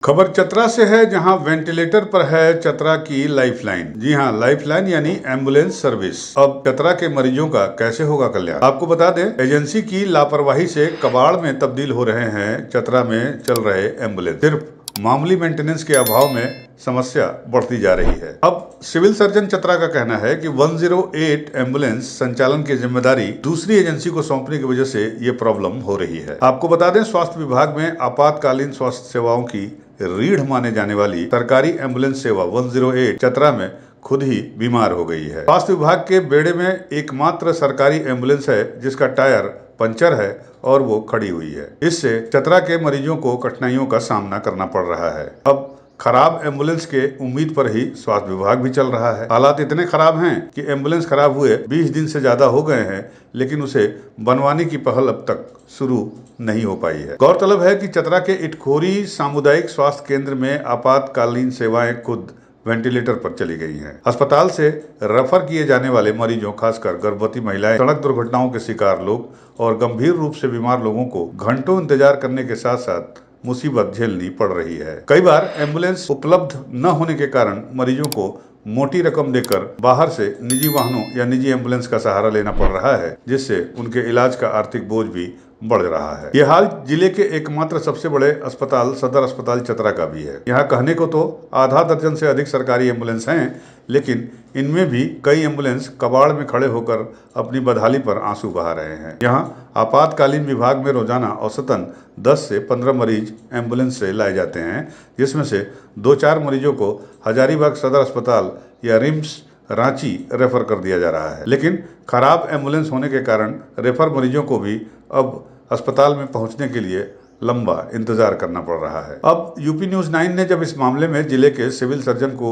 खबर चतरा से है, जहां वेंटिलेटर पर है चतरा की लाइफलाइन। जी हां, लाइफलाइन यानी एम्बुलेंस सर्विस। अब चतरा के मरीजों का कैसे होगा कल्याण। आपको बता दें, एजेंसी की लापरवाही से कबाड़ में तब्दील हो रहे हैं चतरा में चल रहे एम्बुलेंस। सिर्फ मामूली मेंटेनेंस के अभाव में समस्या बढ़ती जा रही है। अब सिविल सर्जन चतरा का कहना है कि 108 एम्बुलेंस संचालन की जिम्मेदारी दूसरी एजेंसी को सौंपने की वजह से ये प्रॉब्लम हो रही है। आपको बता दें, स्वास्थ्य विभाग में आपातकालीन स्वास्थ्य सेवाओं की रीढ़ माने जाने वाली सरकारी एम्बुलेंस सेवा 108 चतरा में खुद ही बीमार हो गई है। स्वास्थ्य विभाग के बेड़े में एकमात्र सरकारी एम्बुलेंस है जिसका टायर पंचर है और वो खड़ी हुई है। इससे चतरा के मरीजों को कठिनाइयों का सामना करना पड़ रहा है। अब खराब एम्बुलेंस के उम्मीद पर ही स्वास्थ्य विभाग भी चल रहा है। हालात इतने खराब हैं कि एम्बुलेंस खराब हुए 20 दिन से ज्यादा हो गए हैं, लेकिन उसे बनवाने की पहल अब तक शुरू नहीं हो पाई है। गौरतलब है कि चतरा के इटखोरी सामुदायिक स्वास्थ्य केंद्र में आपातकालीन सेवाएं खुद वेंटिलेटर पर चली गई हैं। अस्पताल से रेफर किए जाने वाले मरीजों, खासकर गर्भवती महिलाएं, सड़क दुर्घटनाओं के शिकार लोग और गंभीर रूप से बीमार लोगों को घंटों इंतजार करने के साथ साथ मुसीबत झेलनी पड़ रही है। कई बार एम्बुलेंस उपलब्ध न होने के कारण मरीजों को मोटी रकम देकर बाहर से निजी वाहनों या निजी एम्बुलेंस का सहारा लेना पड़ रहा है, जिससे उनके इलाज का आर्थिक बोझ भी बढ़ रहा है। यह हाल जिले के एकमात्र सबसे बड़े अस्पताल सदर अस्पताल चतरा का भी है। यहाँ कहने को तो आधा दर्जन से अधिक सरकारी एम्बुलेंस हैं, लेकिन इनमें भी कई एम्बुलेंस कबाड़ में खड़े होकर अपनी बदहाली पर आंसू बहा रहे हैं। यहाँ आपातकालीन विभाग में रोजाना औसतन 10 से 15 मरीज एम्बुलेंस से लाए जाते हैं, जिसमें से 2-4 मरीजों को हजारीबाग सदर अस्पताल या रिम्स रांची रेफर कर दिया जा रहा है। लेकिन खराब एम्बुलेंस होने के कारण रेफर मरीजों को भी अब अस्पताल में पहुंचने के लिए लंबा इंतजार करना पड़ रहा है। अब यूपी न्यूज़ 9 ने जब इस मामले में जिले के सिविल सर्जन को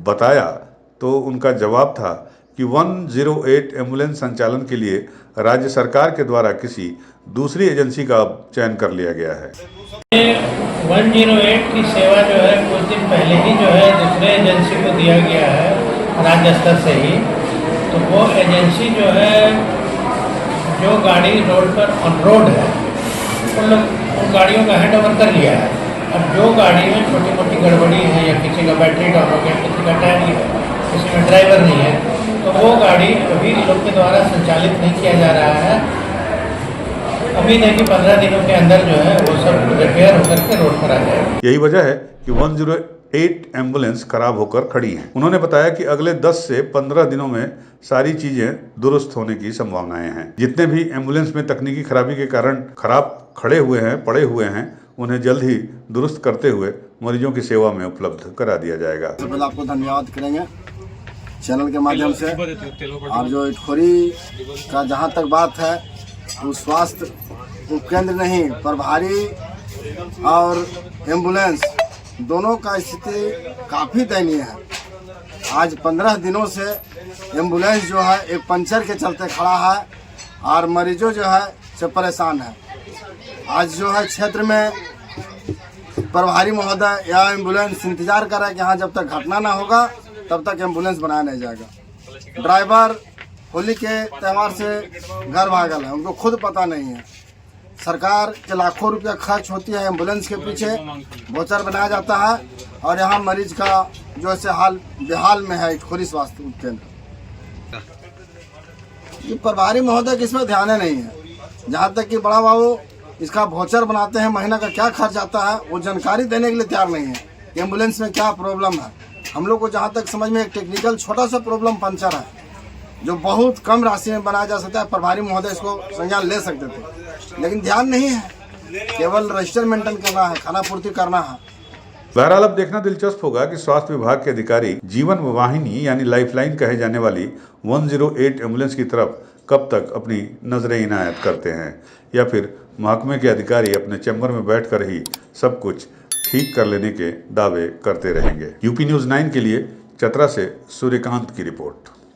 बताया तो उनका जवाब था कि 108 एम्बुलेंस संचालन के लिए राज्य सरकार के द्वारा किसी दूसरी एजेंसी का अब चयन कर लिया गया है। 108 की सेवा जो है कुछ दिन पहले ही जो है दूसरे एजेंसी को दिया गया है राज्य स्तर से ही। तो वो एजेंसी जो है, जो गाड़ी रोड पर ऑन रोड है उन गाड़ियों का हैंड ओवर कर लिया है। अब जो गाड़ी में छोटी मोटी गड़बड़ी है या किसी का बैटरी डाउन हो गया, किसी का टायर नहीं है, किसी में ड्राइवर नहीं है, तो वो गाड़ी अभी लोग के द्वारा संचालित नहीं किया जा रहा है। उम्मीद है कि 15 दिनों के अंदर जो है वो सब रिपेयर होकर के रोड पर आ जाएगा। यही वजह है कि 108 एम्बुलेंस खराब होकर खड़ी हैं। उन्होंने बताया कि अगले 10 से 15 दिनों में सारी चीजें दुरुस्त होने की संभावनाएं हैं। जितने भी एम्बुलेंस में तकनीकी खराबी के कारण खराब खड़े हुए हैं, पड़े हुए हैं, उन्हें जल्द ही दुरुस्त करते हुए मरीजों की सेवा में उपलब्ध करा दिया जाएगा। सबसे पहले आपको धन्यवाद करेंगे चैनल के माध्यम से। और जो इटखोरी का जहाँ तक बात है, वो स्वास्थ्य उपकेंद्र नहीं, प्रभारी और एम्बुलेंस दोनों का स्थिति काफ़ी दयनीय है। आज 15 दिनों से एम्बुलेंस जो है एक पंचर के चलते खड़ा है और मरीजों जो है से परेशान है। आज जो है क्षेत्र में प्रभारी महोदय या एम्बुलेंस इंतजार कर रहा है कि हाँ जब तक घटना ना होगा तब तक एम्बुलेंस बनाया नहीं जाएगा। ड्राइवर होली के त्यौहार से घर भागल है, उनको खुद पता नहीं है। सरकार के लाखों रुपया खर्च होती है एम्बुलेंस के पीछे, वोचर बनाया जाता है और यहाँ मरीज का जो ऐसे हाल बेहाल में है इटखोरी स्वास्थ्य केंद्र। ये प्रभारी महोदय किस पर ध्यान नहीं है। जहाँ तक कि बड़ा बाबू इसका वोचर बनाते हैं, महीना का क्या खर्च आता है वो जानकारी देने के लिए तैयार नहीं है। एम्बुलेंस में क्या प्रॉब्लम है, हम लोग को जहाँ तक समझ में एक टेक्निकल छोटा सा प्रॉब्लम पंचर है जो बहुत कम राशि में बनाया जा सकता है। प्रभारी महोदय इसको संज्ञान ले सकते थे, लेकिन ध्यान नहीं है। केवल रजिस्टर मेंटेन करना है, खाना पूर्ति करना है। बहरहाल अब देखना दिलचस्प होगा कि स्वास्थ्य विभाग के अधिकारी जीवन वाहिनी यानी लाइफलाइन कहे जाने वाली 108 एम्बुलेंस की तरफ कब तक अपनी नजरें इनायत करते हैं, या फिर महकमे के अधिकारी अपने चैम्बर में बैठकर ही सब कुछ ठीक कर लेने के दावे करते रहेंगे। यूपी न्यूज़ 9 के लिए चतरा से सूर्यकांत की रिपोर्ट।